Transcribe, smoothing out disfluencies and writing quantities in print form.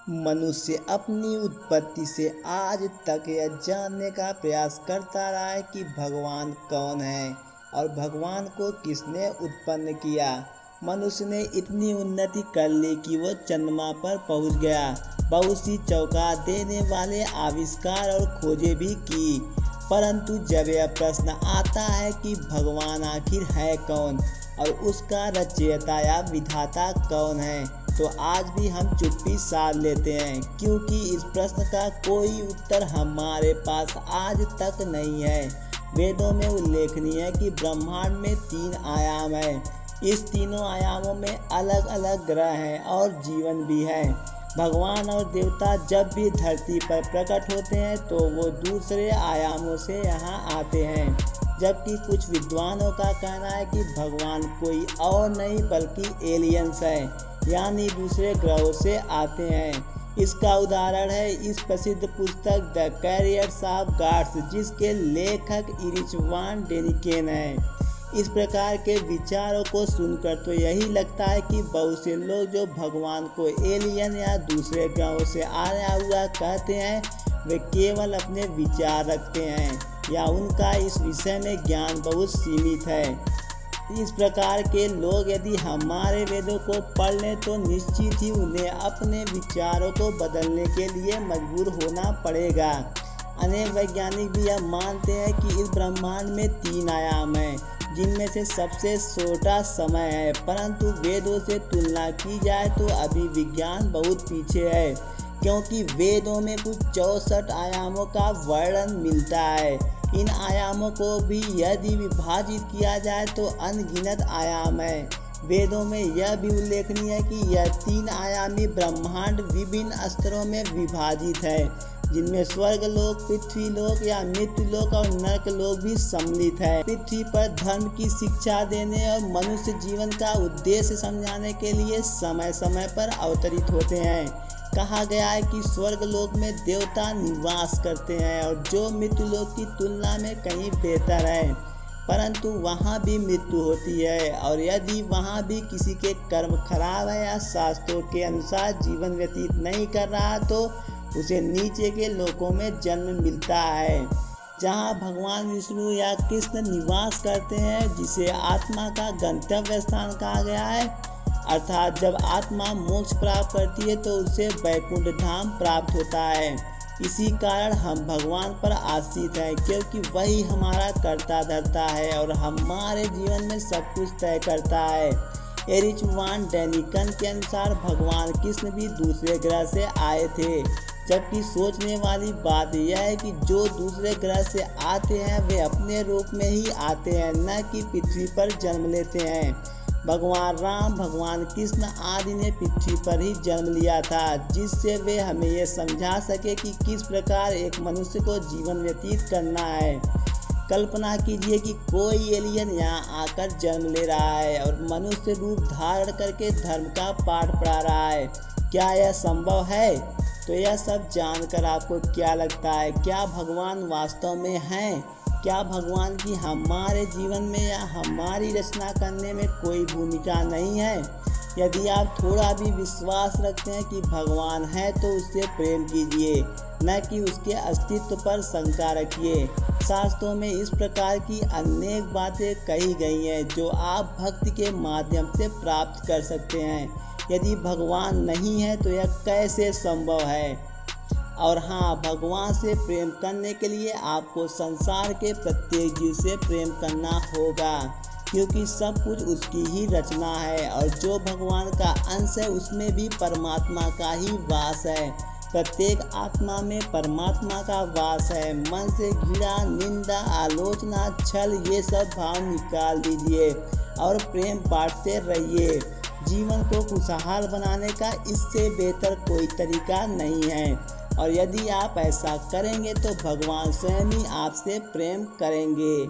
मनुष्य अपनी उत्पत्ति से आज तक यह जानने का प्रयास करता रहा है कि भगवान कौन है और भगवान को किसने उत्पन्न किया। मनुष्य ने इतनी उन्नति कर ली कि वो चंद्रमा पर पहुंच गया, बहुत सी चौंका देने वाले आविष्कार और खोजें भी की। परंतु जब यह प्रश्न आता है कि भगवान आखिर है कौन और उसका रचयिता या विधाता कौन है, तो आज भी हम चुप्पी साध लेते हैं, क्योंकि इस प्रश्न का कोई उत्तर हमारे पास आज तक नहीं है। वेदों में उल्लेखनीय है कि ब्रह्मांड में 3 आयाम है। इस तीनों आयामों में अलग अलग ग्रह हैं और जीवन भी है। भगवान और देवता जब भी धरती पर प्रकट होते हैं तो वो दूसरे आयामों से यहाँ आते हैं, जबकि कुछ विद्वानों का कहना है कि भगवान कोई और नहीं बल्कि एलियंस है, यानी दूसरे ग्रहों से आते हैं। इसका उदाहरण है इस प्रसिद्ध पुस्तक द कैरियर्स ऑफ गॉड्स, जिसके लेखक इरिच वॉन डेनिकेन हैं। इस प्रकार के विचारों को सुनकर तो यही लगता है कि बहुत से लोग जो भगवान को एलियन या दूसरे ग्रहों से आया हुआ कहते हैं, वे केवल अपने विचार रखते हैं या उनका इस विषय में ज्ञान बहुत सीमित है। इस प्रकार के लोग यदि हमारे वेदों को पढ़ लें तो निश्चित ही उन्हें अपने विचारों को बदलने के लिए मजबूर होना पड़ेगा। अनेक वैज्ञानिक भी यह मानते हैं कि इस ब्रह्मांड में 3 आयाम हैं, जिनमें से सबसे छोटा समय है। परंतु वेदों से तुलना की जाए तो अभी विज्ञान बहुत पीछे है, क्योंकि वेदों में कुछ 64 आयामों का वर्णन मिलता है। इन आयामों को भी यदि विभाजित किया जाए तो अनगिनत आयाम है। वेदों में यह भी उल्लेखनीय है कि यह 3 आयामी ब्रह्मांड विभिन्न स्तरों में विभाजित है, जिनमें स्वर्गलोक, पृथ्वीलोक या मृत्युलोक और नरकलोक भी सम्मिलित है। पृथ्वी पर धर्म की शिक्षा देने और मनुष्य जीवन का उद्देश्य समझाने के लिए समय समय पर अवतरित होते हैं। कहा गया है कि स्वर्गलोक में देवता निवास करते हैं और जो मृत्युलोक की तुलना में कहीं बेहतर है, परंतु वहाँ भी मृत्यु होती है और यदि वहाँ भी किसी के कर्म खराब है या शास्त्रों के अनुसार जीवन व्यतीत नहीं कर रहा तो उसे नीचे के लोकों में जन्म मिलता है, जहाँ भगवान विष्णु या कृष्ण निवास करते हैं, जिसे आत्मा का गंतव्य स्थान कहा गया है। अर्थात जब आत्मा मोक्ष प्राप्त करती है तो उसे वैकुंठ धाम प्राप्त होता है। इसी कारण हम भगवान पर आश्रित हैं, क्योंकि वही हमारा कर्ता धर्ता है और हमारे जीवन में सब कुछ तय करता है। इरिच वॉन डेनिकन के अनुसार भगवान कृष्ण भी दूसरे ग्रह से आए थे, जबकि सोचने वाली बात यह है कि जो दूसरे ग्रह से आते हैं वे अपने रूप में ही आते हैं, न कि पृथ्वी पर जन्म लेते हैं। भगवान राम, भगवान कृष्ण आदि ने पृथ्वी पर ही जन्म लिया था, जिससे वे हमें यह समझा सके कि किस प्रकार एक मनुष्य को जीवन व्यतीत करना है। कल्पना कीजिए कि कोई एलियन यहाँ आकर जन्म ले रहा है और मनुष्य रूप धारण करके धर्म का पाठ पढ़ा रहा है। क्या यह संभव है? तो यह सब जानकर आपको क्या लगता है? क्या भगवान वास्तव में हैं? क्या भगवान की हमारे जीवन में या हमारी रचना करने में कोई भूमिका नहीं है? यदि आप थोड़ा भी विश्वास रखते हैं कि भगवान है तो उससे प्रेम कीजिए, न कि उसके अस्तित्व पर शंका रखिए। शास्त्रों में इस प्रकार की अनेक बातें कही गई हैं जो आप भक्ति के माध्यम से प्राप्त कर सकते हैं। यदि भगवान नहीं है तो यह कैसे संभव है? और हाँ, भगवान से प्रेम करने के लिए आपको संसार के प्रत्येक जीव से प्रेम करना होगा, क्योंकि सब कुछ उसकी ही रचना है और जो भगवान का अंश है उसमें भी परमात्मा का ही वास है। प्रत्येक आत्मा में परमात्मा का वास है। मन से घृणा, निंदा, आलोचना, छल ये सब भाव निकाल दीजिए और प्रेम बांटते रहिए। जीवन को खुशहाल बनाने का इससे बेहतर कोई तरीका नहीं है, और यदि आप ऐसा करेंगे तो भगवान स्वयं ही आपसे प्रेम करेंगे।